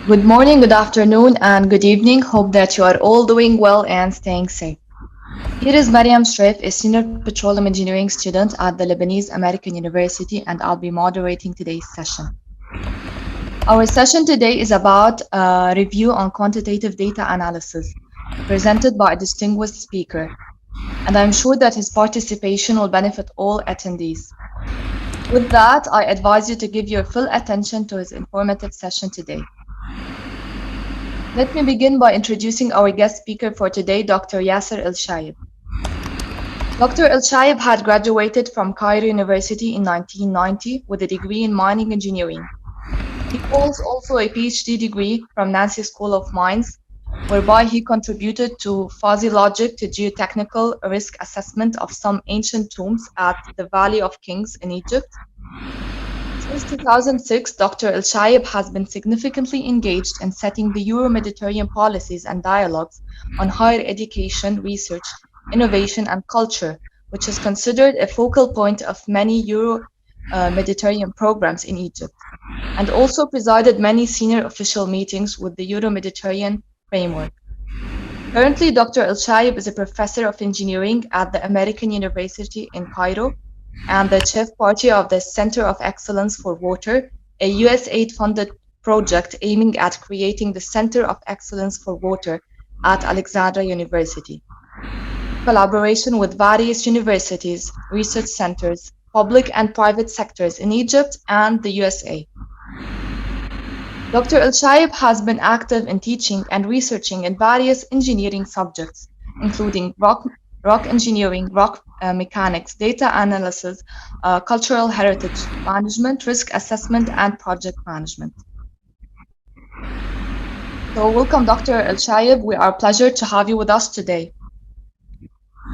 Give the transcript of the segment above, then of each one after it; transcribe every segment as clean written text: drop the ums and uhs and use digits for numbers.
Good morning, good afternoon, and good evening. Hope that you are all doing well and staying safe. Here is Mariam Shref, a senior petroleum engineering student at the Lebanese American University, and I'll be moderating today's session. Our session today is about a review on quantitative data analysis, presented by a distinguished speaker, and I'm sure that his participation will benefit all attendees. With that, I advise you to give your full attention to his informative session today. Let me begin by introducing our guest speaker for today, Dr. Yasser Elshayeb. Dr. Elshayeb had graduated from Cairo University in 1990 with a degree in mining engineering. He holds also a PhD degree from Nancy School of Mines, whereby he contributed to fuzzy logic to geotechnical risk assessment of some ancient tombs at the Valley of Kings in Egypt. Since 2006, Dr. Elshayeb has been significantly engaged in setting the Euro-Mediterranean policies and dialogues on higher education, research, innovation, and culture, which is considered a focal point of many Euro-Mediterranean programs in Egypt, and also presided many senior official meetings with the Euro-Mediterranean framework. Currently, Dr. Elshayeb is a professor of engineering at the American University in Cairo and the chief party of the Center of Excellence for Water, a USAID-funded project aiming at creating the Center of Excellence for Water at Alexandria University. Collaboration with various universities, research centers, public and private sectors in Egypt and the USA. Dr. Elshayeb has been active in teaching and researching in various engineering subjects, including rock engineering, rock mechanics, data analysis, cultural heritage management, risk assessment, and project management. So welcome, Dr. Elshayeb. We are a pleasure to have you with us today.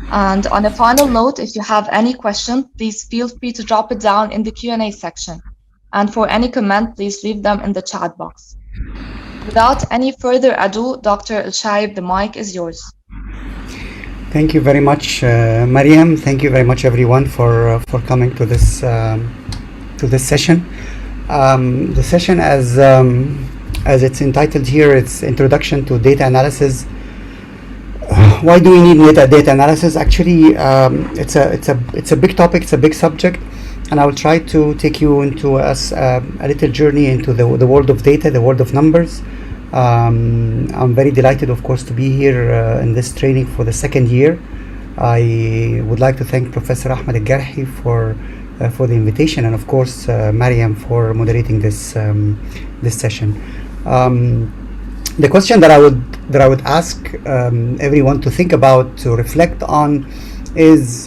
And on a final note, if you have any question, please feel free to drop it down in the Q&A section. And for any comment, please leave them in the chat box. Without any further ado, Dr. Elshayeb, the mic is yours. Thank you very much, Mariam. Thank you very much, everyone, for coming to this session. The session, as it's entitled here, it's Introduction to Data Analysis. Why do we need data analysis? Actually, it's a big topic. It's a big subject, and I will try to take you into a little journey into the world of data, the world of numbers. I'm very delighted, of course, to be here in this training for the second year. I would like to thank Professor Ahmed Al-Garhi for the invitation, and of course Mariam for moderating this session. The question that I would ask everyone to think about, to reflect on, is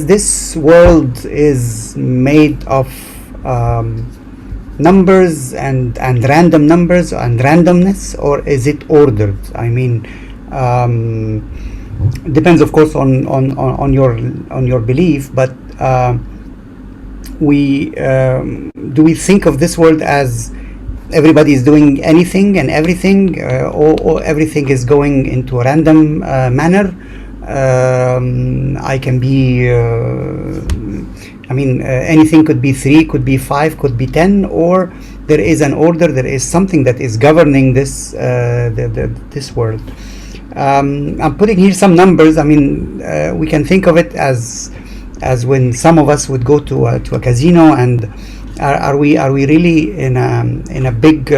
this world is made of numbers and random numbers and randomness, or is it ordered? I mean, depends, of course, on your belief, but do we think of this world as everybody is doing anything and everything, or everything is going into a random manner? I can be anything could be 3, could be 5, could be 10, or there is an order, there is something that is governing this this world. I'm putting here some numbers. I mean, we can think of it as when some of us would go to a casino, and are we really in a big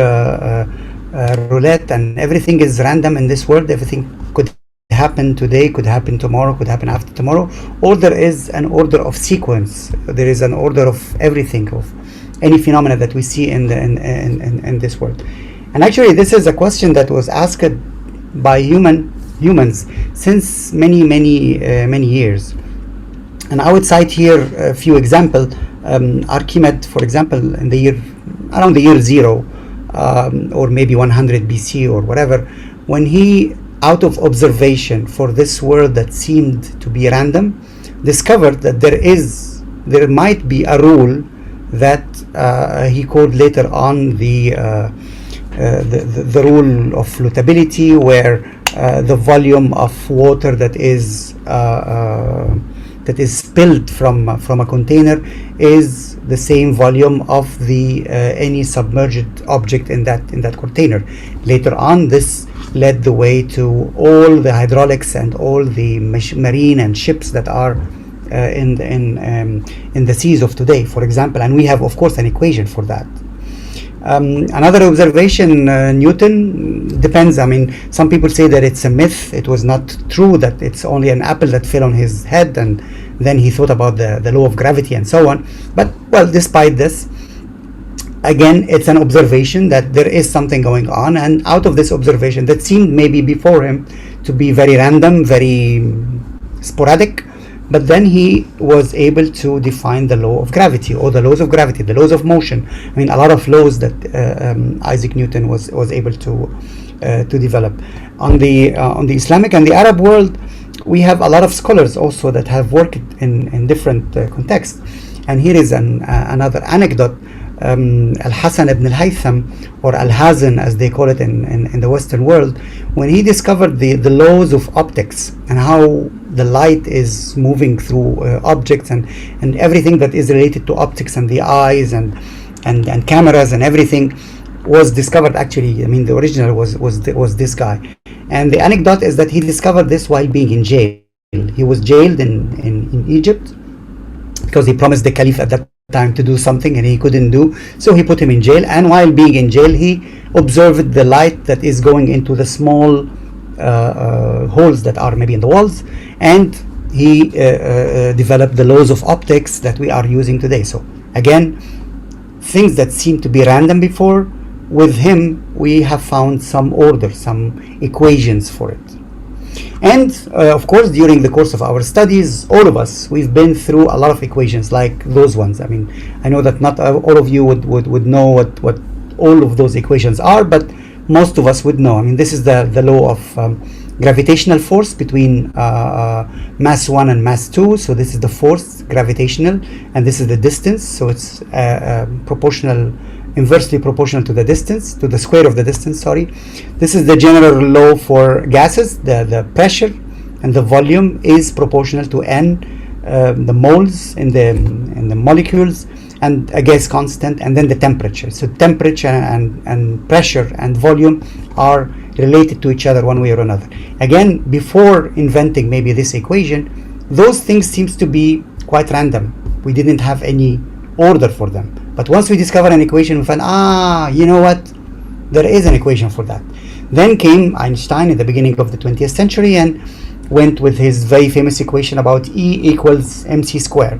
roulette, and everything is random in this world? Everything could happen today, could happen tomorrow, could happen after tomorrow, or there is an order of sequence. There is an order of everything, of any phenomena that we see in this world. And actually, this is a question that was asked by humans since many years. And I would cite here a few examples. Archimedes, for example, around the year 0, or maybe 100 BC or whatever, when he, out of observation for this world that seemed to be random, discovered that there might be a rule that he called later on the rule of floatability, where the volume of water that is that is spilled from a container is the same volume of the any submerged object in that container. Later on, this led the way to all the hydraulics and all the marine and ships that are in the seas of today, for example. And we have, of course, an equation for that. Another observation, Newton, depends. I mean, some people say that it's a myth. It was not true, that it's only an apple that fell on his head and then he thought about the law of gravity and so on. But, well, despite this, again, it's an observation that there is something going on, and out of this observation that seemed maybe before him to be very random, very sporadic, but then he was able to define the law of gravity, or the laws of gravity, the laws of motion. I mean, a lot of laws that Isaac Newton was able to develop. On the Islamic and the Arab world, we have a lot of scholars also that have worked in different contexts. And here is another anecdote. Al-Hasan ibn al-Haytham, or Al-Hazan as they call it in the Western world, when he discovered the laws of optics and how the light is moving through objects and everything that is related to optics and the eyes and cameras and everything was discovered. Actually, I mean, the original was this guy. And the anecdote is that he discovered this while being in jail. He was jailed in Egypt because he promised the caliph at that time to do something and he couldn't do, so he put him in jail. And while being in jail, he observed the light that is going into the small holes that are maybe in the walls, and he developed the laws of optics that we are using today. So again, things that seem to be random before, with him we have found some order, some equations for it. And of course, during the course of our studies, all of us, we've been through a lot of equations like those ones. I mean, I know that not all of you would know what all of those equations are, but most of us would know. I mean, this is the law of gravitational force between mass 1 and mass 2. So this is the force, gravitational, and this is the distance. So it's proportional, inversely proportional to the distance, to the square of the distance, sorry. This is the general law for gases. The pressure and the volume is proportional to n, the moles in the molecules, and a gas constant, and then the temperature. So temperature and pressure and volume are related to each other one way or another. Again, before inventing maybe this equation, those things seems to be quite random. We didn't have any order for them. But once we discover an equation, we find, you know what? There is an equation for that. Then came Einstein in the beginning of the 20th century and went with his very famous equation about E equals mc squared.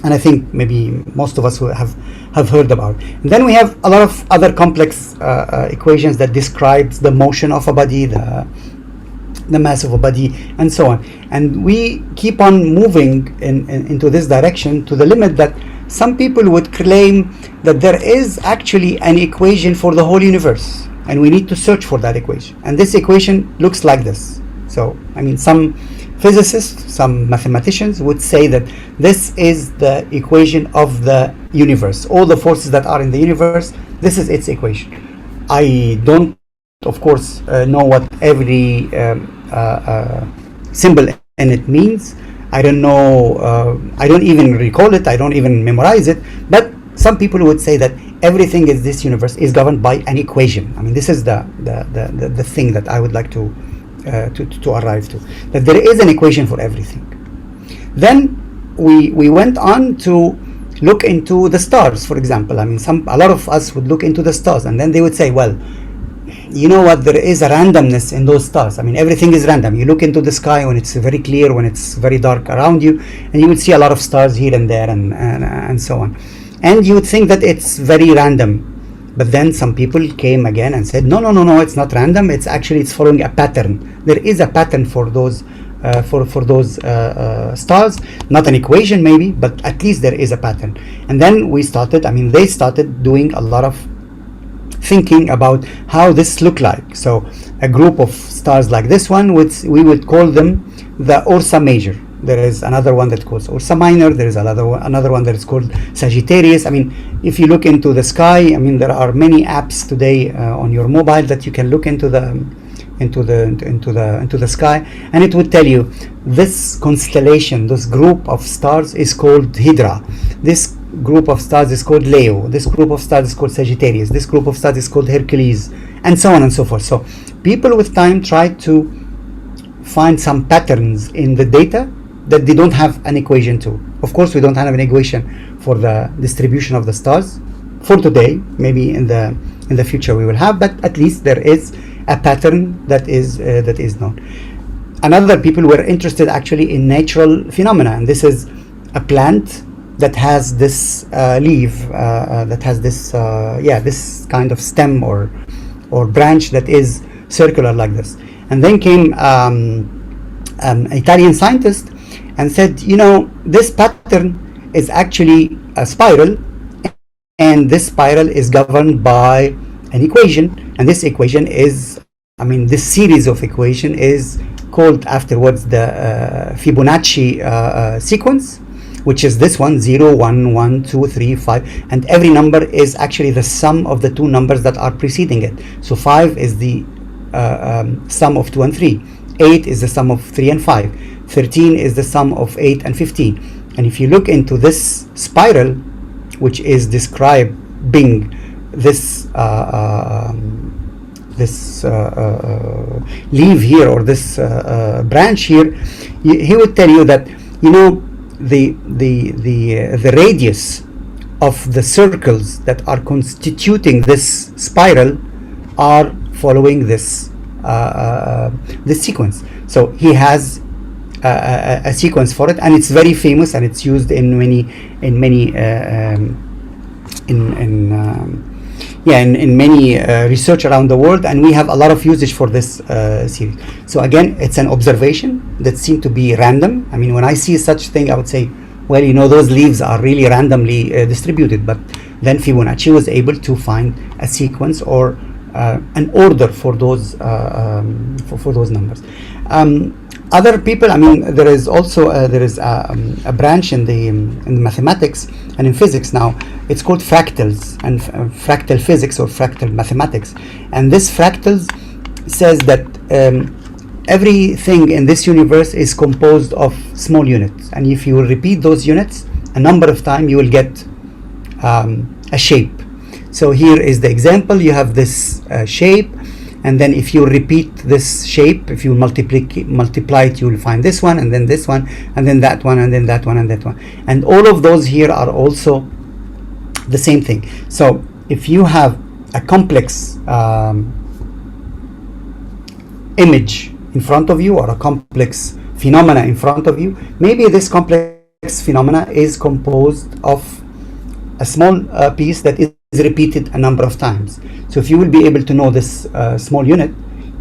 And I think maybe most of us have heard about it. And then we have a lot of other complex equations that describes the motion of a body, the mass of a body, and so on. And we keep on moving into this direction to the limit that some people would claim that there is actually an equation for the whole universe, and we need to search for that equation. And this equation looks like this. So, I mean, some physicists, some mathematicians would say that this is the equation of the universe. All the forces that are in the universe, this is its equation. I don't, of course, know what every symbol in it means. I don't know, I don't even recall it, I don't even memorize it, but some people would say that everything in this universe is governed by an equation. I mean, this is the thing that I would like to arrive to, that there is an equation for everything. Then we went on to look into the stars, for example. I mean, a lot of us would look into the stars, and then they would say, well, you know what, there is a randomness in those stars. I mean, everything is random. You look into the sky when it's very clear, when it's very dark around you, and you would see a lot of stars here and there and so on. And you would think that it's very random. But then some people came again and said, no, it's not random. It's following a pattern. There is a pattern for those stars, not an equation maybe, but at least there is a pattern. And then they started doing a lot of thinking about how this look like. So a group of stars like this one, we would call them the Ursa Major. There is another one that calls Ursa Minor. There is another one that is called Sagittarius. I mean, if you look into the sky, I mean, there are many apps today on your mobile that you can look into into the sky, and it would tell you this constellation, this group of stars is called Hydra, this group of stars is called Leo, this group of stars is called Sagittarius, this group of stars is called Hercules, and so on and so forth. So people with time try to find some patterns in the data that they don't have an equation to. Of course, we don't have an equation for the distribution of the stars for today. Maybe in the future we will have, but at least there is a pattern that is known. Another people were interested actually in natural phenomena, and this is a plant that has this leaf, that has this this kind of stem or branch that is circular like this. And then came an Italian scientist and said, you know, this pattern is actually a spiral, and this spiral is governed by an equation, and this equation is, this series of equation is called afterwards the Fibonacci sequence, which is this one, 0, 1, 1, 2, 3, 5, and every number is actually the sum of the two numbers that are preceding it. So 5 is the sum of 2 and 3, 8 is the sum of 3 and 5, 13 is the sum of 8 and 15. And if you look into this spiral, which is describing this leaf here, or this branch here, he would tell you that, you know, the radius of the circles that are constituting this spiral are following this sequence. So he has a sequence for it, and it's very famous, and it's used in many research around the world, and we have a lot of usage for this series. So again, it's an observation that seemed to be random. When I see such thing, I would say, well, you know, those leaves are really randomly distributed. But then Fibonacci was able to find a sequence or an order for those numbers. Other people, there is also a branch in the mathematics and in physics now. It's called fractals, and fractal physics or fractal mathematics. And this fractals says that everything in this universe is composed of small units, and if you repeat those units a number of times, you will get a shape. So here is the example. You have this shape, and then if you repeat this shape, if you multiply it, you will find this one, and then this one, and then that one, and then that one, and that one. And all of those here are also the same thing. So if you have a complex image in front of you, or a complex phenomena in front of you, maybe this complex phenomena is composed of a small piece that is repeated a number of times. So if you will be able to know this small unit,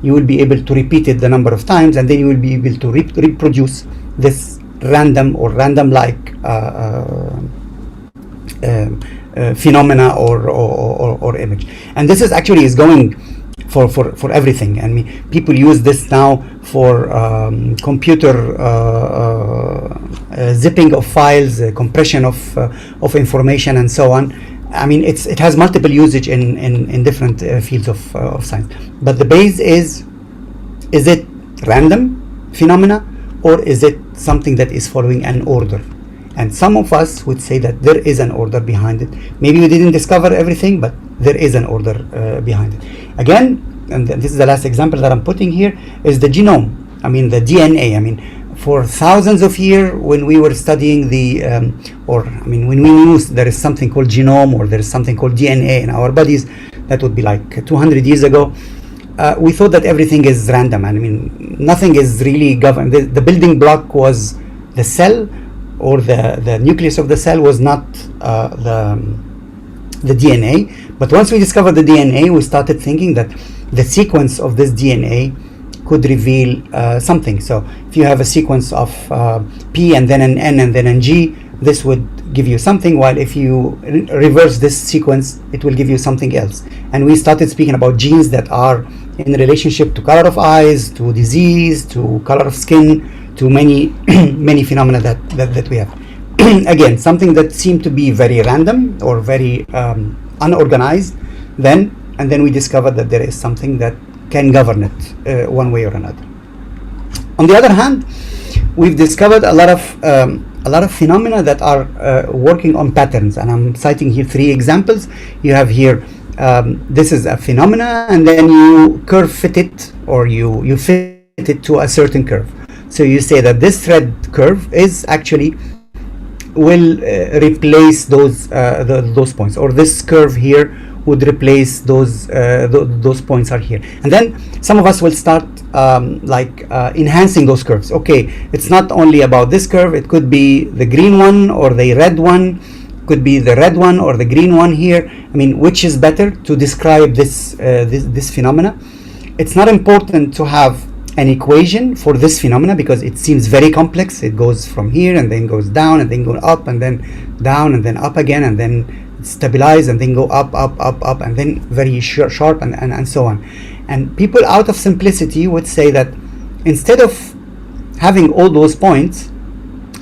you will be able to repeat it the number of times, and then you will be able to reproduce this random or random-like phenomena or image. And this is actually going for everything. People use this now for computer zipping of files, compression of information, and so on. It has multiple usage in different fields of science. But the base is it random phenomena, or is it something that is following an order? And some of us would say that there is an order behind it. Maybe we didn't discover everything, but there is an order behind it. Again, and this is the last example that I'm putting here, is the genome. The DNA. For thousands of years, when we were studying when we knew there is something called genome, or there is something called DNA in our bodies, that would be like 200 years ago, we thought that everything is random. Nothing is really governed. The building block was the cell, or the nucleus of the cell was not the DNA. But once we discovered the DNA, we started thinking that the sequence of this DNA could reveal something. So if you have a sequence of P and then an N and then an G, this would give you something, while if you reverse this sequence, it will give you something else. And we started speaking about genes that are in relationship to color of eyes, to disease, to color of skin, to many many phenomena that we have. Again, something that seemed to be very random or very unorganized, and then we discovered that there is something that can govern it one way or another. On the other hand, we've discovered a lot of phenomena that are working on patterns, and I'm citing here 3 examples. You have here this is a phenomena, and then you curve fit it, or you fit it to a certain curve. So you say that this thread curve is actually will replace those points, or this curve here would replace those points are here. And then some of us will start enhancing those curves. Okay, it's not only about this curve, it could be the green one or the red one, could be the red one or the green one here. I mean, which is better to describe this phenomena? It's not important to have an equation for this phenomena because it seems very complex. It goes from here and then goes down and then go up and then down and then up again and then stabilize and then go up and then very sharp and so on. And people out of simplicity would say that instead of having all those points,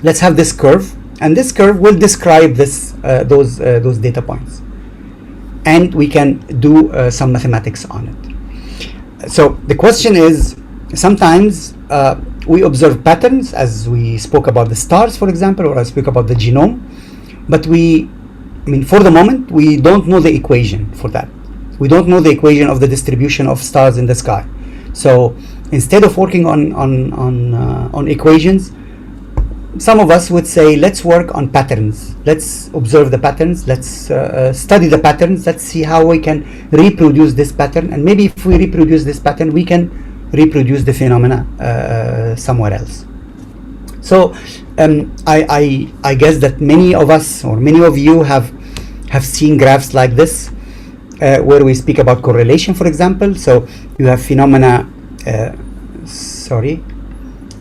let's have this curve, and this curve will describe those data points, and we can do some mathematics on it. So the question is, sometimes we observe patterns, as we spoke about the stars, for example, or I spoke about the genome, but for the moment, we don't know the equation for that. We don't know the equation of the distribution of stars in the sky. So instead of working on equations, some of us would say, let's work on patterns. Let's observe the patterns. Let's study the patterns. Let's see how we can reproduce this pattern. And maybe if we reproduce this pattern, we can reproduce the phenomena somewhere else. So I guess that many of us, or many of you, have seen graphs like this, where we speak about correlation, for example. So you have phenomena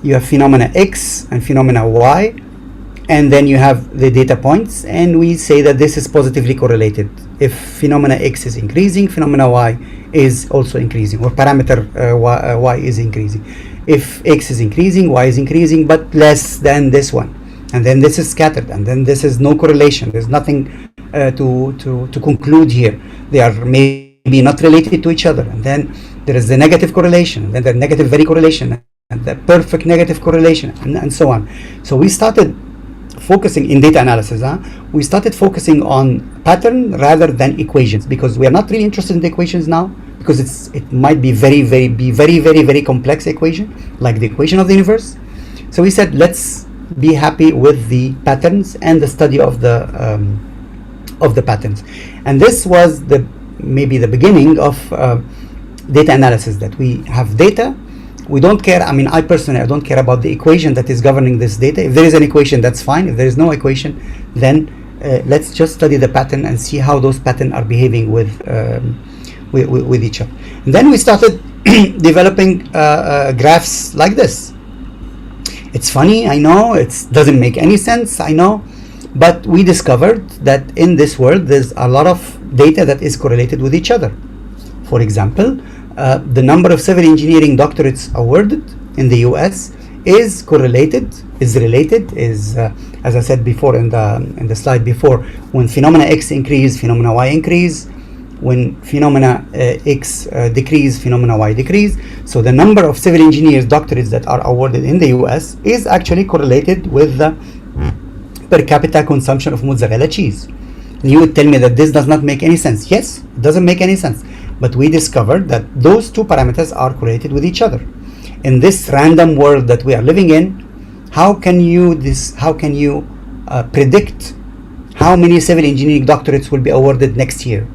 you have phenomena X and phenomena Y, and then you have the data points, and we say that this is positively correlated. If phenomena X is increasing, phenomena Y is also increasing, or parameter Y is increasing. If X is increasing, Y is increasing, but less than this one, and then this is scattered, and then this is no correlation. There's nothing to conclude here. They are maybe not related to each other, and then there is the negative correlation, and then the negative very correlation, and the perfect negative correlation, and so on. So we started focusing in data analysis. We started focusing on pattern rather than equations, because we are not really interested in the equations now, because it might be very complex equation, like the equation of the universe. So we said, let's be happy with the patterns and the study of the patterns. And this was maybe the beginning of data analysis, that we have data. We don't care. I personally, I don't care about the equation that is governing this data. If there is an equation, that's fine. If there is no equation, then let's just study the pattern and see how those patterns are behaving with each other. And then we started developing graphs like this. It's funny, I know. It doesn't make any sense, I know. But we discovered that in this world, there's a lot of data that is correlated with each other. For example, the number of civil engineering doctorates awarded in the US is related, as I said before in the slide before. When phenomena X increase, phenomena Y increase. When phenomena X decrease, phenomena Y decrease. So the number of civil engineers doctorates that are awarded in the US is actually correlated with the per capita consumption of mozzarella cheese. And you would tell me that this does not make any sense. Yes, it doesn't make any sense. But we discovered that those two parameters are correlated with each other. In this random world that we are living in, how can you predict how many civil engineering doctorates will be awarded next year?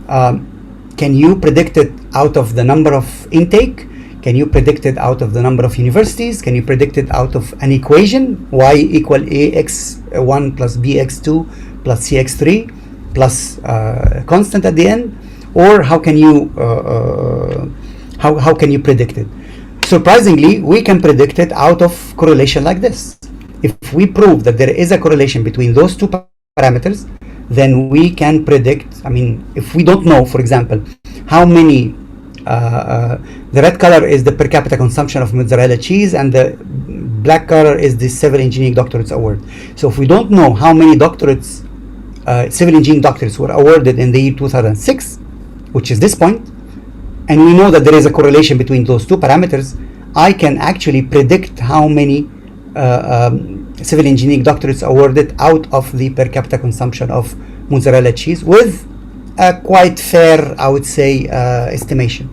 Can you predict it out of the number of intake? Can you predict it out of the number of universities? Can you predict it out of an equation? Y equal ax1 plus bx2 plus cx3 plus constant at the end? Or how can you predict it? Surprisingly, we can predict it out of correlation like this. If we prove that there is a correlation between those two parameters, then we can predict. If we don't know, for example, how many the red color is the per capita consumption of mozzarella cheese, and the black color is the civil engineering doctorates award. So if we don't know how many doctorates, civil engineering doctorates were awarded in the year 2006, which is this point, and we know that there is a correlation between those two parameters, I can actually predict how many civil engineering doctorates awarded out of the per capita consumption of mozzarella cheese with a quite fair, I would say, estimation.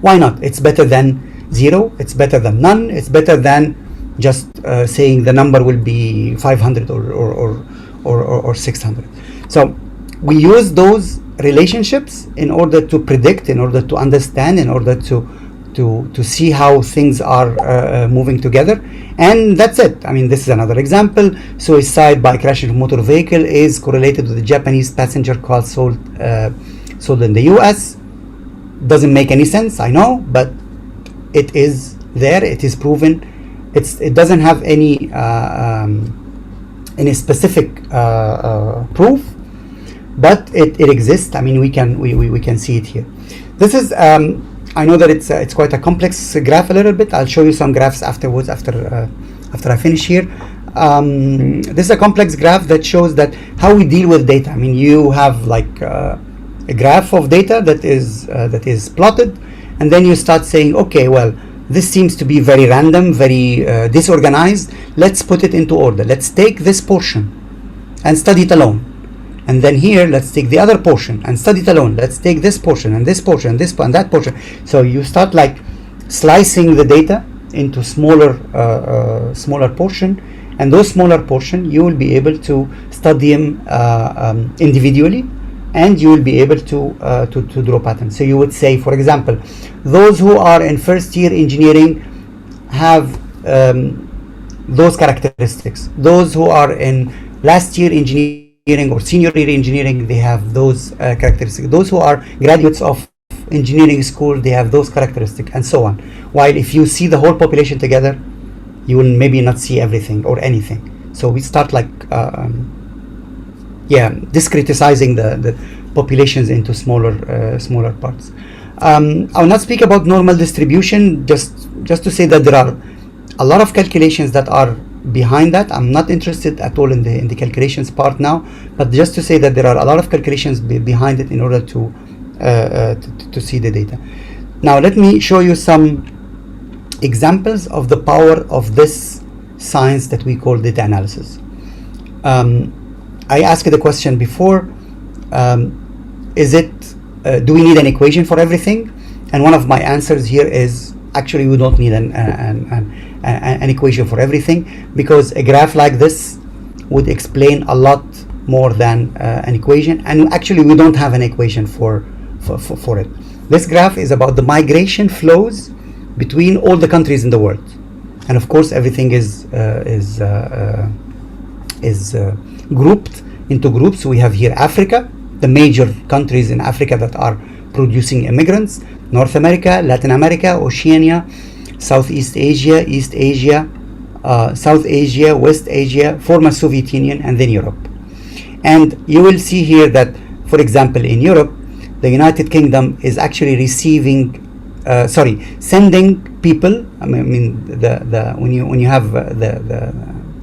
Why not? It's better than zero, it's better than none, it's better than just saying the number will be 500 or 600. So we use those relationships in order to predict, in order to understand, in order to see how things are moving together, and that's it. I mean, this is another example. Suicide by crashing a motor vehicle is correlated with the Japanese passenger car sold in the US. Doesn't make any sense, I know, but it is there, it is proven. It doesn't have any specific proof, but it exists. I mean, we can see it here. This is I know that it's quite a complex graph a little bit. I'll show you some graphs afterwards after I finish here. This is a complex graph that shows that how we deal with data. I mean, you have like a graph of data that is plotted, and then you start saying, okay, well, this seems to be very random, very disorganized. Let's put it into order. Let's take this portion and study it alone. And then here, let's take the other portion and study it alone. Let's take this portion and this portion and this and that portion. So you start like slicing the data into smaller portion, and those smaller portion you will be able to study them individually, and you will be able to draw patterns. So you would say, for example, those who are in first year engineering have those characteristics. Those who are in last year engineering or senior year engineering, they have those characteristics. Those who are graduates of engineering school, they have those characteristics, and so on. While if you see the whole population together, you will maybe not see everything or anything. So we start like discretizing the populations into smaller parts. I will not speak about normal distribution, just to say that there are a lot of calculations that are behind that. I'm not interested at all in the calculations part now, but just to say that there are a lot of calculations behind it in order to see the data. Now let me show you some examples of the power of this science that we call data analysis. I asked the question before, do we need an equation for everything? And one of my answers here is actually we don't need an equation for everything, because a graph like this would explain a lot more than an equation, and actually we don't have an equation for it. This graph is about the migration flows between all the countries in the world, and of course everything is grouped into groups. We have here Africa, the major countries in Africa that are producing immigrants: North America, Latin America, Oceania, Southeast Asia, East Asia, South Asia, West Asia, former Soviet Union, and then Europe. And you will see here that, for example, in Europe, the United Kingdom is actually sending people. I mean, when you have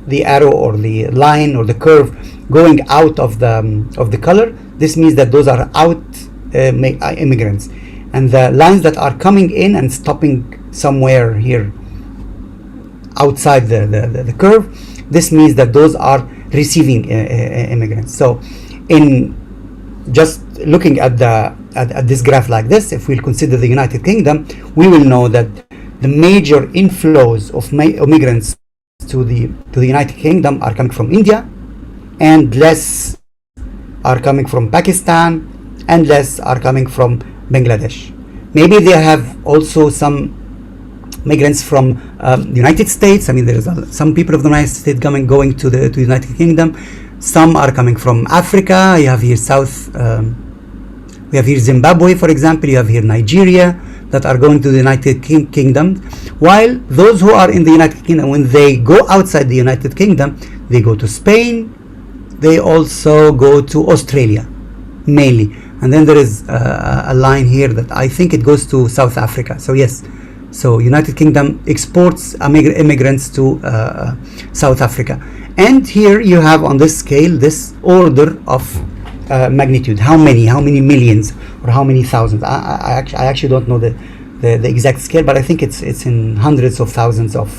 the arrow or the line or the curve going out of the color, this means that those are out immigrants, and the lines that are coming in and stopping somewhere here outside the curve, this means that those are receiving immigrants. So in just looking at this graph like this, if we'll consider the United Kingdom, we will know that the major inflows of immigrants to the United Kingdom are coming from India, and less are coming from Pakistan, and less are coming from Bangladesh. Maybe they have also some migrants from the United States. I mean, there is some people of the United States going to the United Kingdom. Some are coming from Africa. You have here we have here Zimbabwe, for example. You have here Nigeria that are going to the United Kingdom. While those who are in the United Kingdom, when they go outside the United Kingdom, they go to Spain. They also go to Australia, mainly. And then there is a line here that I think it goes to South Africa. So yes, so United Kingdom exports immigrants to South Africa. And here you have on this scale this order of magnitude. How many millions, or how many thousands? I actually don't know the exact scale, but I think it's in hundreds of thousands of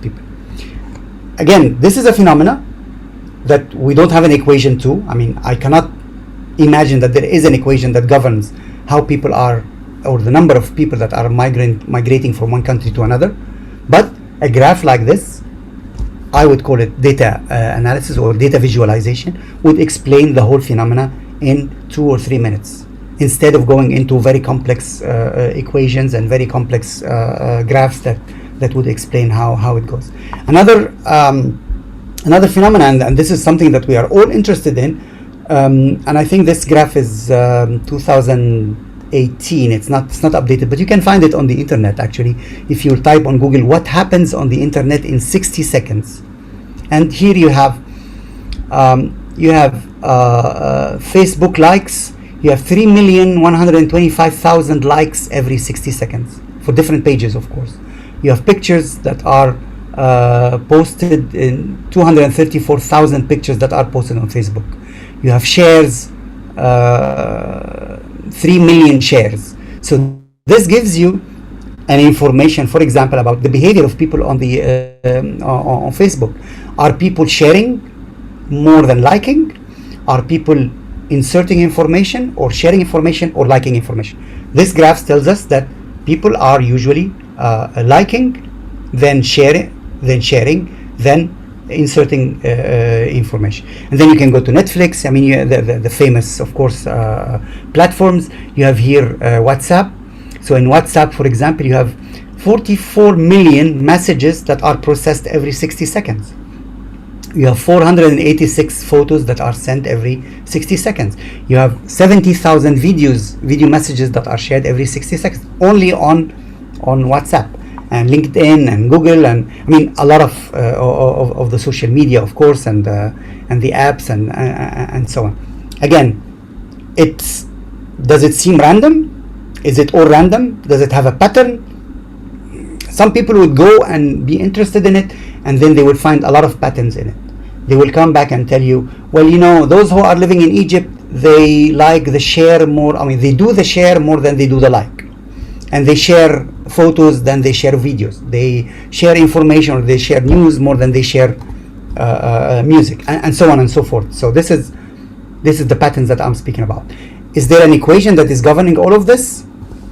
people. Again, this is a phenomena that we don't have an equation to. I mean, I cannot imagine that there is an equation that governs how people are, or the number of people that are migrating from one country to another. But a graph like this, I would call it data analysis or data visualization, would explain the whole phenomena in 2 or 3 minutes, instead of going into very complex equations and very complex graphs that would explain how it goes. Another phenomenon, and this is something that we are all interested in, and I think this graph is 2018. It's not updated, but you can find it on the internet actually. If you type on Google what happens on the internet in 60 seconds, and here you have Facebook likes. You have 3,125,000 likes every 60 seconds for different pages, of course. You have pictures that are posted in 234,000 pictures that are posted on Facebook. You have shares, 3 million shares. So this gives you an information, for example, about the behavior of people on the on Facebook. Are people sharing more than liking? Are people inserting information, or sharing information, or liking information? This graph tells us that people are usually liking, then sharing, then inserting information. And then you can go to Netflix. I mean, the famous, of course, platforms. You have here WhatsApp. So in WhatsApp, for example, you have 44 million messages that are processed every 60 seconds. You have 486 photos that are sent every 60 seconds. You have 70,000 video messages that are shared every 60 seconds, only on WhatsApp, and LinkedIn and Google, and I mean a lot of the social media, of course, and the apps and so on. Again, does it seem random? Is it all random? Does it have a pattern? Some people would go and be interested in it, and then they will find a lot of patterns in it. They will come back and tell you, well, you know, those who are living in Egypt, they like the share more. I mean, they do the share more than they do the like. And they share photos than they share videos. They share information, or they share news more than they share music, and so on and so forth. So this is the patterns that I'm speaking about. Is there an equation that is governing all of this?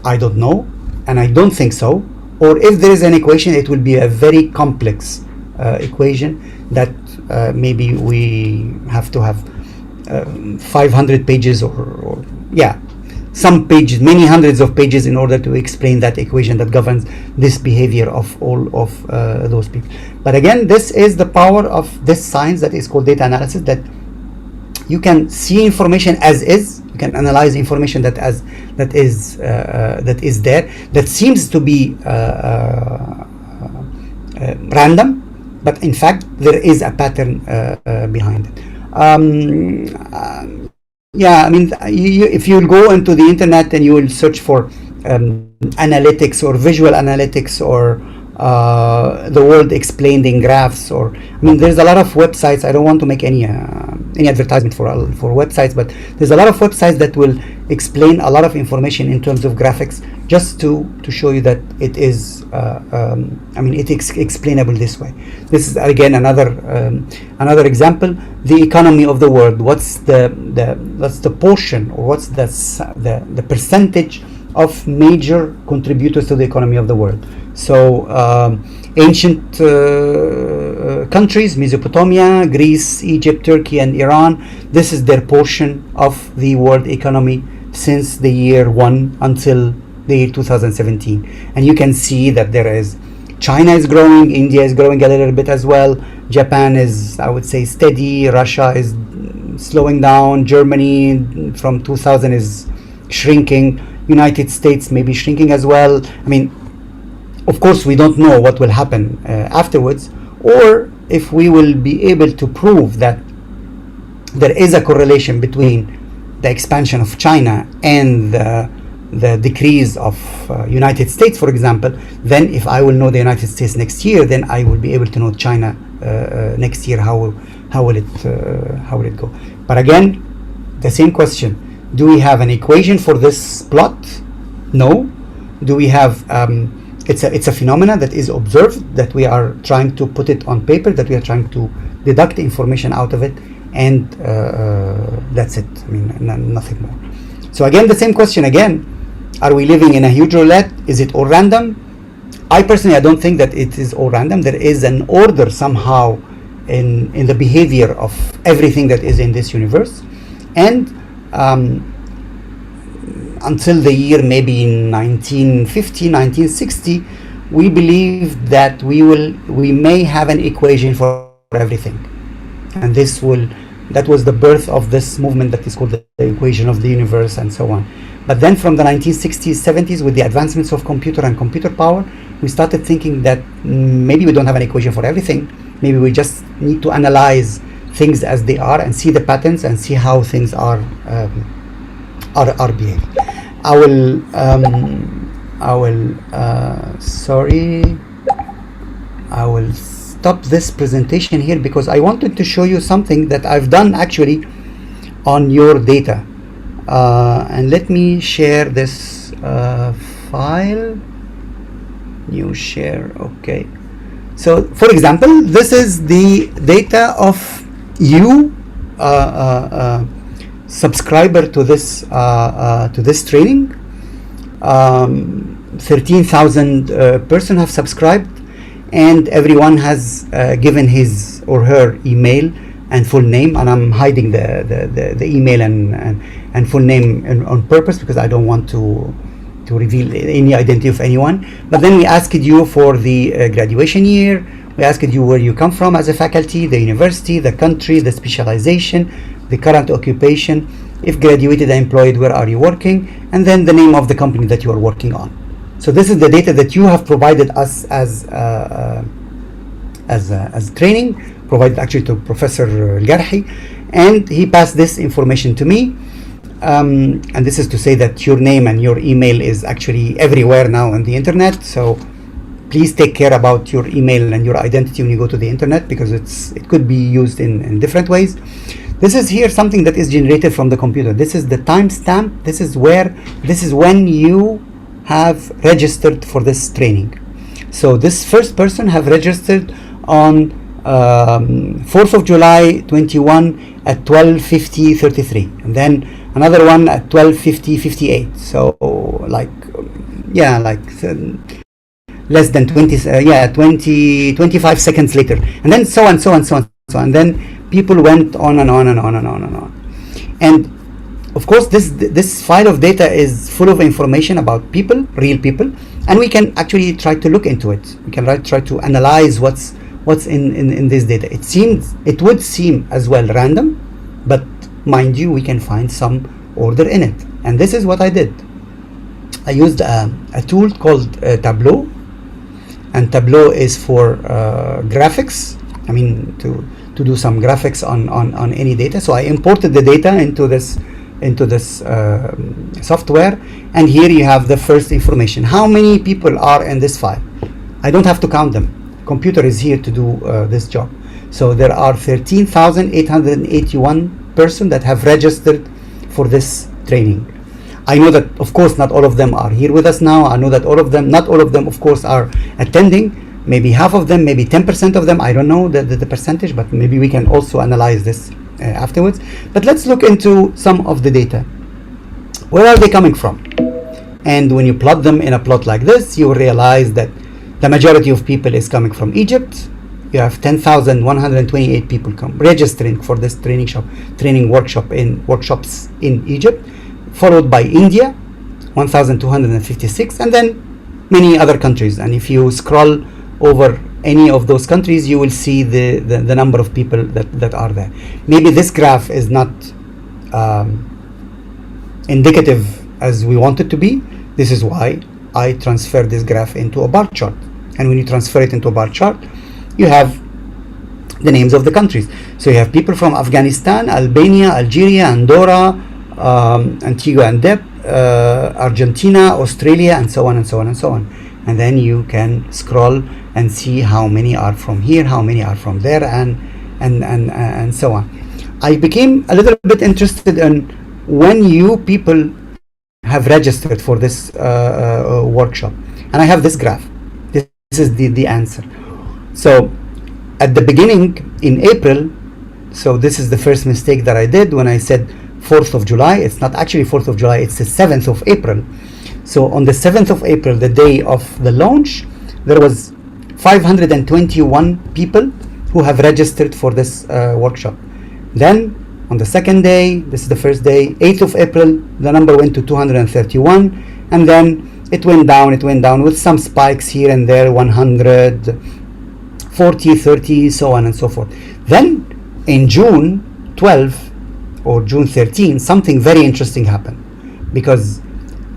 I don't know, and I don't think so. Or if there is an equation, it will be a very complex equation that maybe we have to have 500 pages or some pages, many hundreds of pages, in order to explain that equation that governs this behavior of all of those people. But again, this is the power of this science that is called data analysis, that you can see information as is. You can analyze information that is there, that seems to be random, but in fact there is a pattern behind it. I mean, if you go into the internet and you will search for analytics or visual analytics, or the world explained in graphs, or I mean, there's a lot of websites. I don't want to make any advertisement for websites, but there's a lot of websites that will explain a lot of information in terms of graphics, just to show you that it is explainable this way. This is again another example. The economy of the world. What's the portion, or what's the percentage of major contributors to the economy of the world? So ancient countries, Mesopotamia, Greece, Egypt, Turkey, and Iran, this is their portion of the world economy since the year 1 until the year 2017. And you can see that China is growing, India is growing a little bit as well, Japan is, I would say, steady, Russia is slowing down, Germany from 2000 is shrinking, United States may be shrinking as well. I mean, of course, we don't know what will happen afterwards, or if we will be able to prove that there is a correlation between the expansion of China and the decrease of United States, for example. Then if I will know the United States next year, then I will be able to know China next year, how will it go? But again, the same question: do we have an equation for this plot? No. Do we have it's a phenomena that is observed, that we are trying to put it on paper, that we are trying to deduct information out of it, and that's it. I mean, nothing more. So again, the same question again: are we living in a huge roulette? Is it all random? I personally, I don't think that it is all random. There is an order somehow in the behavior of everything that is in this universe, and until the year maybe 1950, 1960, we believe that we may have an equation for everything, and that was the birth of this movement that is called the equation of the universe, and so on. But then from the 1960s, 70s, with the advancements of computer and computer power, we started thinking that maybe we don't have an equation for everything. Maybe we just need to analyze things as they are and see the patterns and see how things are behaving. I will stop this presentation here because I wanted to show you something that I've done actually on your data. And let me share this file. New share. Okay. So, for example, this is the data of you, subscriber to this training. 13,000 person have subscribed, and everyone has given his or her email and full name, and I'm hiding the email and full name on purpose because I don't want to reveal any identity of anyone. But then we asked you for the graduation year, we asked you where you come from as a faculty, the university, the country, the specialization, the current occupation, if graduated and employed, where are you working, and then the name of the company that you are working on. So this is the data that you have provided us as training, provided actually to Professor Al-Garhi, and he passed this information to me. And this is to say that your name and your email is actually everywhere now on the internet. So please take care about your email and your identity when you go to the internet, because it could be used in different ways. This is here something that is generated from the computer. This is the timestamp. This is when you have registered for this training. So this first person have registered on 4th of July 21 at 12:50:33, and then another one at 12:50:58. So less than 25 seconds later, and then so on, and then people went on and on and on and on and on. And of course, this file of data is full of information about people, real people, and we can actually try to look into it. We can try to analyze what's in this data. It would seem as well random, but mind you, we can find some order in it. And this is what I did. I used a tool called Tableau, and Tableau is for graphics. I mean, to do some graphics on any data. So I imported the data into this software, and here you have the first information. How many people are in this file? I don't have to count them. Computer is here to do this job. So there are 13,881 persons that have registered for this training. I know that, of course, not all of them are here with us now. I know that not all of them, of course, are attending. Maybe half of them, maybe 10% of them. I don't know the percentage, but maybe we can also analyze this afterwards. But let's look into some of the data. Where are they coming from? And when you plot them in a plot like this, you will realize that the majority of people is coming from Egypt. You have 10,128 people registering for this training workshops in Egypt, followed by India, 1,256, and then many other countries. And if you scroll over any of those countries, you will see the number of people that are there. Maybe this graph is not indicative as we want it to be. This is why I transfer this graph into a bar chart. And when you transfer it into a bar chart, you have the names of the countries. So you have people from Afghanistan, Albania, Algeria, Andorra, Antigua and Argentina, Australia, and so on and so on and so on. and then you can scroll and see how many are from here, how many are from there, and so on. I became a little bit interested in when you people have registered for this workshop, and I have this graph. This is the answer. So at the beginning in April, so this is the first mistake that I did when I said 4th of July. It's not actually 4th of July, it's the 7th of April. So on the 7th of April, the day of the launch, there was 521 people who have registered for this workshop. Then on the second day, this is the first day, 8th of April, the number went to 231, and then it went down with some spikes here and there, 100, 40, 30, so on and so forth. Then in June 12 or June 13, something very interesting happened, because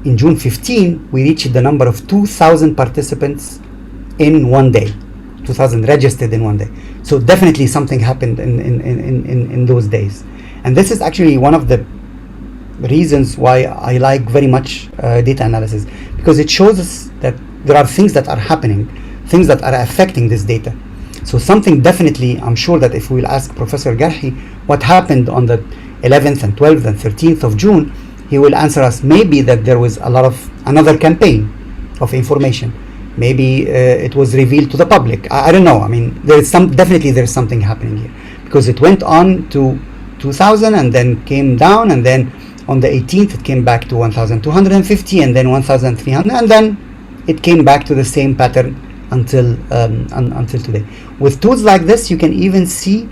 in June 15 we reached the number of 2,000 participants in one day, 2,000 registered in one day. So definitely something happened in those days, and this is actually one of the reasons why I like very much data analysis, because it shows us that there are things that are happening, things that are affecting this data. So something definitely, I'm sure that if we'll ask Professor Garhi what happened on the 11th and 12th and 13th of June, he will answer us maybe that there was a lot of another campaign of information. Maybe it was revealed to the public. I don't know. I mean, there's something happening here, because it went on to 2,000 and then came down, and then on the 18th it came back to 1,250 and then 1,300, and then it came back to the same pattern until today. With tools like this, you can even see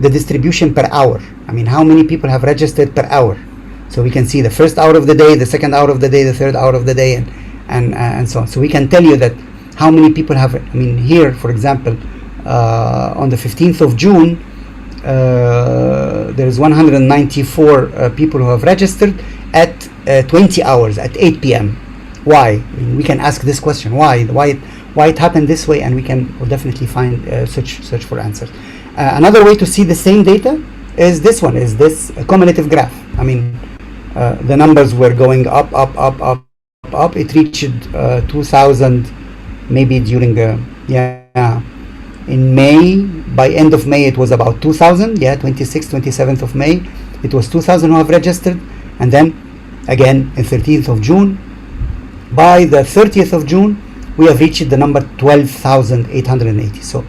the distribution per hour. I mean, how many people have registered per hour. So we can see the first hour of the day, the second hour of the day, the third hour of the day, and so on. So we can tell you that how many people have, I mean, here, for example, on the 15th of June, there's 194 people who have registered at 20 hours, at 8 p.m. Why? I mean, we can ask this question, why it happened this way, and we can definitely find search for answers. Another way to see the same data is this one, is this cumulative graph. I mean, the numbers were going up. It reached 2,000 maybe during in May. By end of May it was about 2,000. 26th, 27th of May it was 2,000 who have registered, and then again in 13th of June. By the 30th of June we have reached the number 12,880. So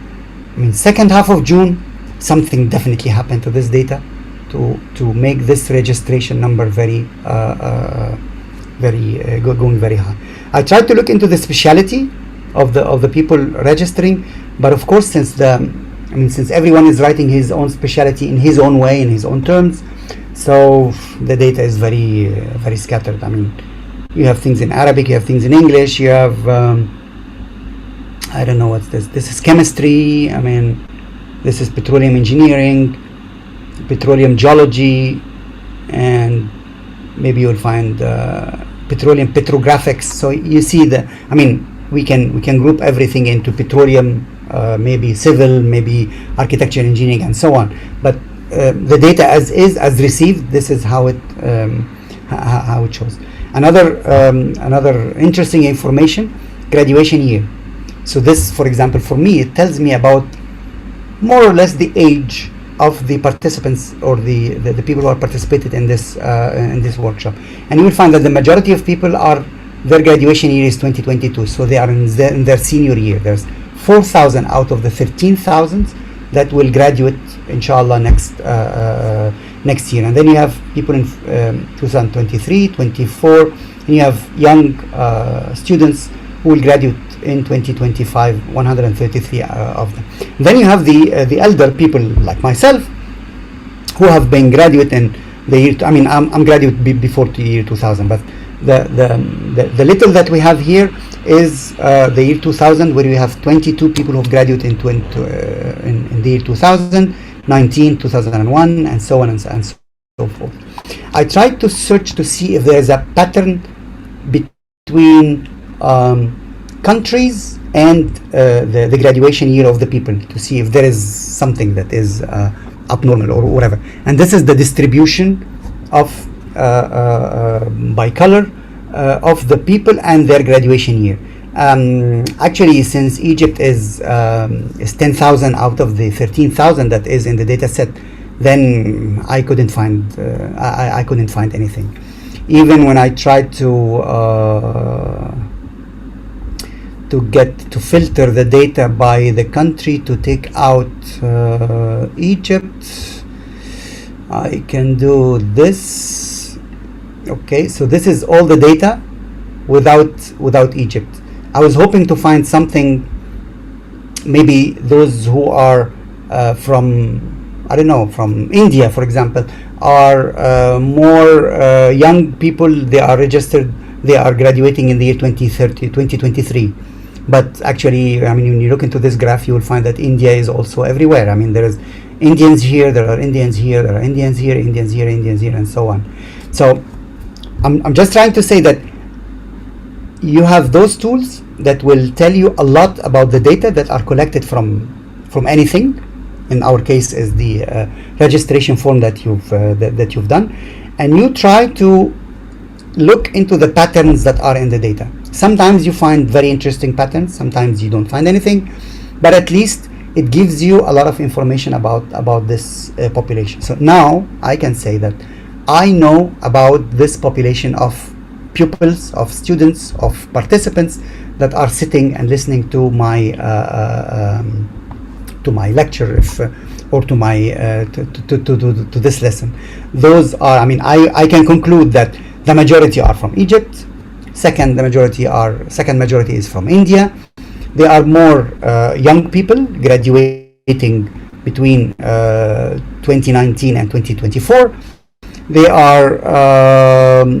I mean, second half of June, something definitely happened to this data to make this registration number very going very high. I tried to look into the speciality of the people registering, but of course, since everyone is writing his own speciality in his own way, in his own terms, so the data is very very scattered. I mean, you have things in Arabic, you have things in English, you have I don't know what's this. This is chemistry. I mean, this is petroleum engineering, petroleum geology, and maybe you'll find petroleum petrographics. So you see we can group everything into petroleum, maybe civil, maybe architecture, engineering, and so on. But the data as received, this is how it shows. Another interesting information: graduation year. So this, for example, for me, it tells me about more or less the age of the participants, or the people who are participated in this workshop. And you will find that the majority of people their graduation year is 2022, so they are in their senior year. There's 4,000 out of the 13,000 that will graduate, inshallah, next year. And then you have people in 2023, 24, and you have young students who will graduate in 2025, 133 of them. Then you have the elder people like myself, who have been graduate in the year. I mean, I'm graduate before the year 2000, but the little that we have here is the year 2000, where we have 22 people who have graduated in the year 2000, 19, 2001, and so on and so forth. I tried to search to see if there is a pattern between countries and the graduation year of the people, to see if there is something that is abnormal or whatever. And this is the distribution of by color of the people and their graduation year. Actually, since Egypt is 10,000 out of the 13,000 that is in the data set, then I couldn't find I couldn't find anything. Even when I tried to filter the data by the country to take out Egypt, I can do this. Okay, so this is all the data without Egypt. I was hoping to find something, maybe those who are from, I don't know, from India, for example, are more young people. They are registered, they are graduating in the year 2030, 2023. But actually, I mean, when you look into this graph, you will find that India is also everywhere. I mean, there is Indians here, there are Indians here, there are Indians here, Indians here, Indians here, and so on. So I'm just trying to say that you have those tools that will tell you a lot about the data that are collected from anything. In our case, is the registration form that you've done, and you try to look into the patterns that are in the data. Sometimes you find very interesting patterns, sometimes you don't find anything, but at least it gives you a lot of information about this population. So now I can say that I know about this population of pupils, of students, of participants that are sitting and listening to my lecture, or to my to this lesson. Those are, I mean, I can conclude that the majority are from Egypt. Second majority is from India. They are more young people graduating between 2019 and 2024. They are,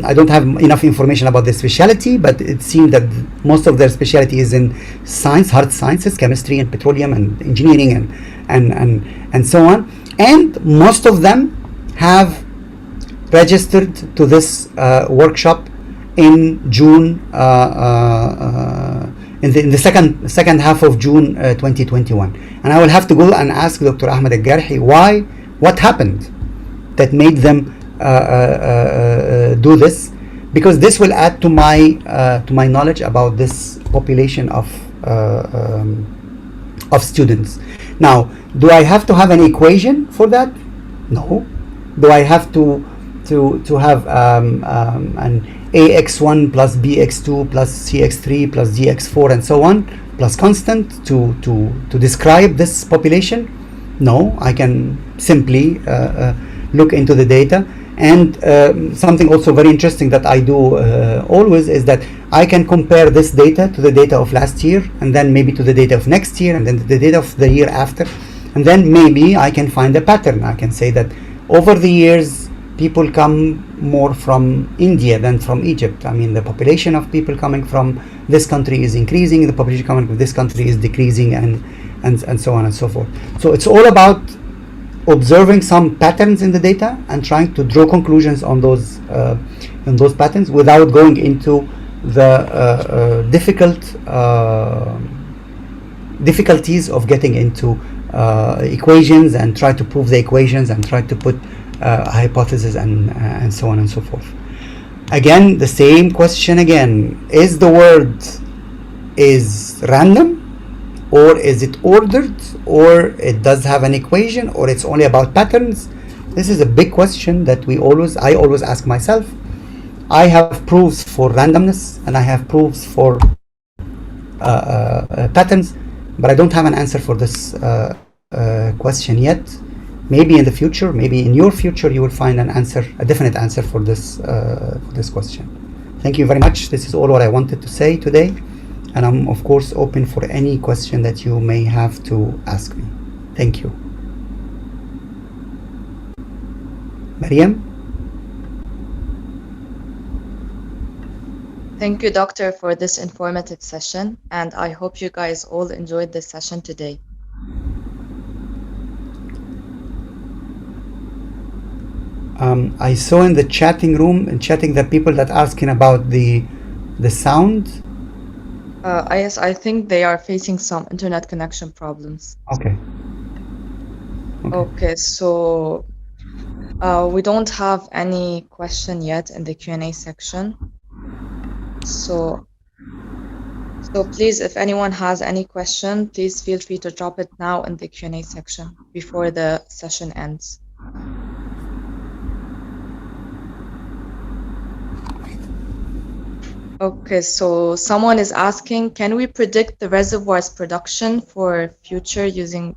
I don't have enough information about their specialty, but it seems that most of their specialty is in science, hard sciences, chemistry and petroleum and engineering and so on. And most of them have registered to this workshop in June, in the second half of June 2021. And I will have to go and ask Dr. Ahmed Al-Garhi what happened that made them do this, because this will add to my knowledge about this population of students. Now, do I have to have an equation for that? No. Do I have to have an AX1 plus BX2 plus CX3 plus DX4 and so on plus constant to describe this population? No, I can simply look into the data. And something also very interesting that I do always is that I can compare this data to the data of last year, and then maybe to the data of next year, and then the data of the year after, and then maybe I can find a pattern. I can say that over the years people come more from India than from Egypt. I mean, the population of people coming from this country is increasing, the population coming from this country is decreasing, and so on and so forth. So it's all about observing some patterns in the data and trying to draw conclusions on those patterns without going into the difficulties of getting into equations and try to prove the equations and try to put hypotheses and so on and so forth. Again, the same question again. Is the word is random, or is it ordered, or it does have an equation, or it's only about patterns? This is a big question that I always ask myself. I have proofs for randomness and I have proofs for patterns, but I don't have an answer for this question yet. Maybe in the future, maybe in your future, you will find an answer, a definite answer for this question. Thank you very much. This is all what I wanted to say today, and I'm of course open for any question that you may have to ask me. Thank you. Mariam? Thank you, Doctor, for this informative session, and I hope you guys all enjoyed this session today. I saw in the chatting room and chatting the people that asking about the sound. Yes, I think they are facing some internet connection problems. Okay, so we don't have any question yet in the Q&A section. So So please, if anyone has any question, please feel free to drop it now in the Q&A section before the session ends. Okay, so someone is asking, can we predict the reservoir's production for future using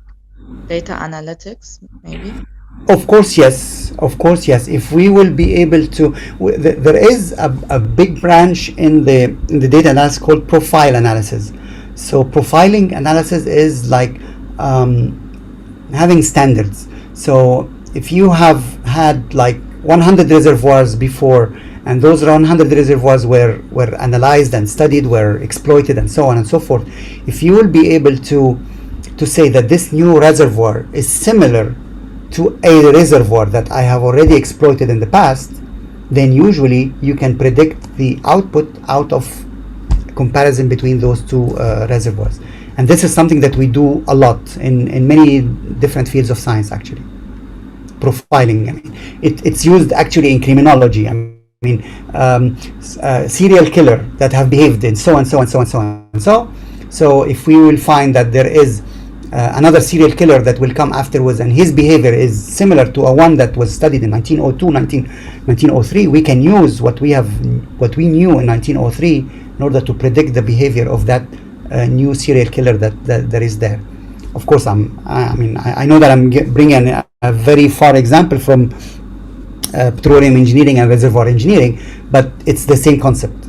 data analytics, maybe? Of course, yes. Of course, yes. If we will be able to, there is a big branch in the data analysis called profile analysis. So profiling analysis is like having standards. So if you have had like 100 reservoirs before, and those 100 reservoirs were analyzed and studied, were exploited, and so on and so forth, if you will be able to say that this new reservoir is similar to a reservoir that I have already exploited in the past, then usually you can predict the output out of comparison between those two reservoirs. And this is something that we do a lot in many different fields of science, actually. Profiling, I mean, it's used actually in criminology. I mean, serial killer that have behaved in so and so and so and so and so. So if we will find that there is another serial killer that will come afterwards and his behavior is similar to a one that was studied in 1902, 1903, we can use what we knew in 1903 in order to predict the behavior of that new serial killer that is there. Of course, I know that I'm bringing a very far example from petroleum engineering and reservoir engineering, but it's the same concept.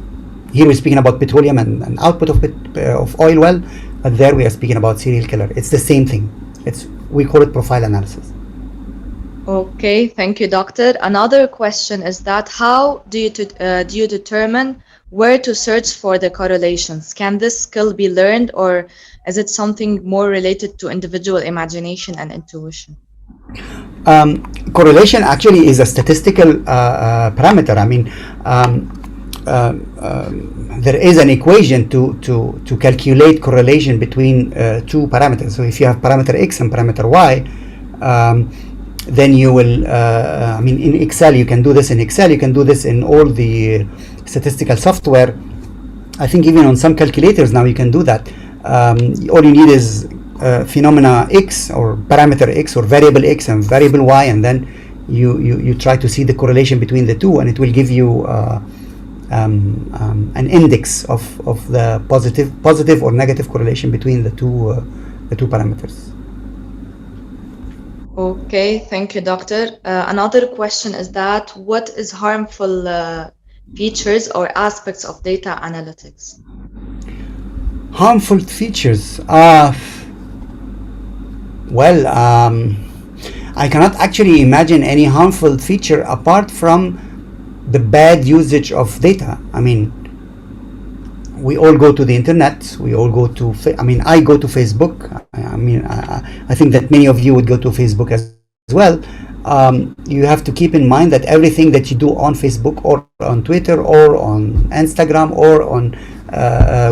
Here we're speaking about petroleum and output of oil well, but there we are speaking about serial killer. It's the same thing. We call it profile analysis. Okay, thank you, doctor. Another question is that how do you determine where to search for the correlations? Can this skill be learned, or is it something more related to individual imagination and intuition? Correlation actually is a statistical parameter. I mean, there is an equation to calculate correlation between two parameters. So if you have parameter x and parameter y, then you will, in Excel, you can do this in Excel, you can do this in all the statistical software. I think even on some calculators now you can do that. All you need is phenomena x or parameter x or variable x and variable y, and then you try to see the correlation between the two, and it will give you an index of the positive or negative correlation between the two parameters. Okay, thank you, doctor. Another question is that what is harmful features or aspects of data analytics? Harmful features. I cannot actually imagine any harmful feature apart from the bad usage of data. I mean, we all go to the internet. We all go to. I go to Facebook. I think that many of you would go to Facebook as well. You have to keep in mind that everything that you do on Facebook or on Twitter or on Instagram or on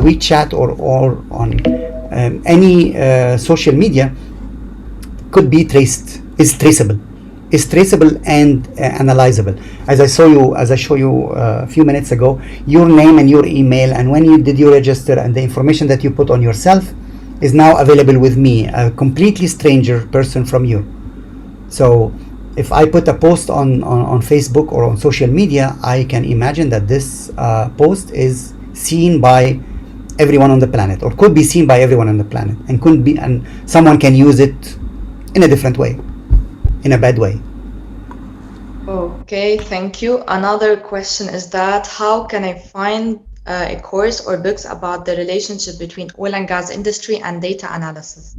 WeChat or on any social media could be is traceable and analyzable. As I show you a few minutes ago, your name and your email, and when you did your register, and the information that you put on yourself is now available with me, a completely stranger person from you. So if I put a post on Facebook or on social media, I can imagine that this post is seen by everyone on the planet, or could be seen by everyone on the planet, and someone can use it in a different way, in a bad way. Okay, thank you. Another question is that how can I find a course or books about the relationship between oil and gas industry and data analysis?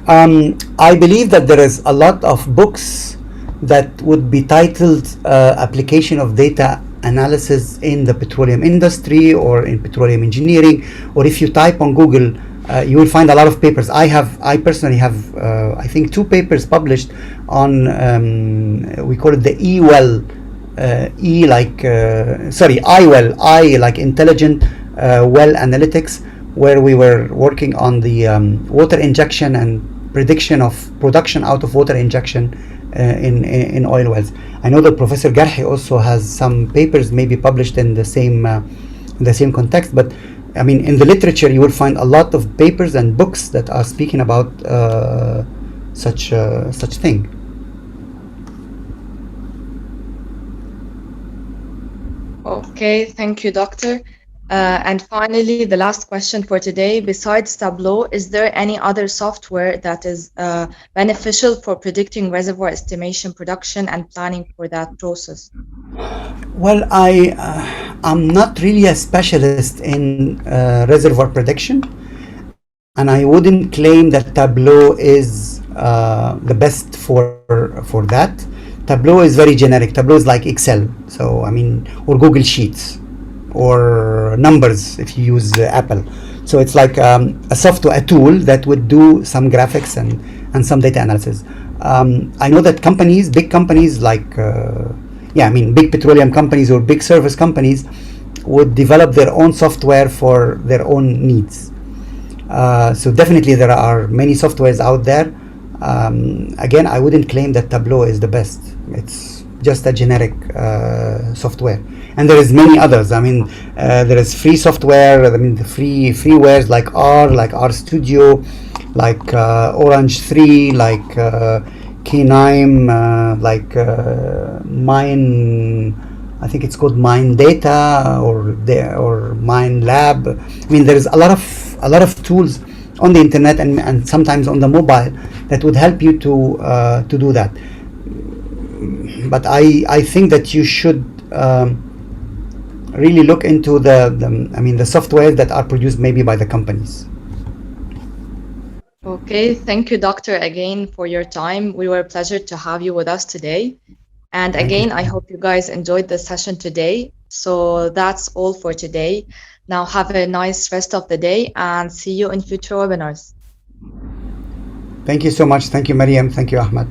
I believe that there is a lot of books that would be titled application of data analysis in the petroleum industry or in petroleum engineering, or if you type on Google, you will find a lot of papers. I personally have I think 2 papers published on we call it the I like intelligent well analytics, where we were working on the water injection and prediction of production out of water injection in oil wells. I know that Professor Garhi also has some papers maybe published in the same context, but I mean, in the literature, you will find a lot of papers and books that are speaking about such thing. Okay, thank you, Doctor. And finally, the last question for today. Besides Tableau, is there any other software that is beneficial for predicting reservoir estimation, production, and planning for that process? Well, I'm not really a specialist in reservoir prediction, and I wouldn't claim that Tableau is the best for that. Tableau is very generic. Tableau is like Excel, so I mean, or Google Sheets, or Numbers if you use Apple. So it's like a software, a tool that would do some graphics and some data analysis. I know that companies, big companies like big petroleum companies or big service companies would develop their own software for their own needs. So definitely there are many softwares out there. Again, I wouldn't claim that Tableau is the best. It's just a generic software, and there is many others. I mean, there is free software. I mean, the freewares like R Studio, like Orange 3, like K9, like Mine. I think it's called Mine Data or Mine Lab. I mean, there is a lot of tools on the internet and sometimes on the mobile that would help you to do that. But I think that you should really look into the software that are produced maybe by the companies. Okay, thank you, Doctor, again for your time. We were a pleasure to have you with us today. And again, I hope you guys enjoyed the session today. So that's all for today. Now have a nice rest of the day and see you in future webinars. Thank you so much. Thank you, Mariam. Thank you, Ahmed.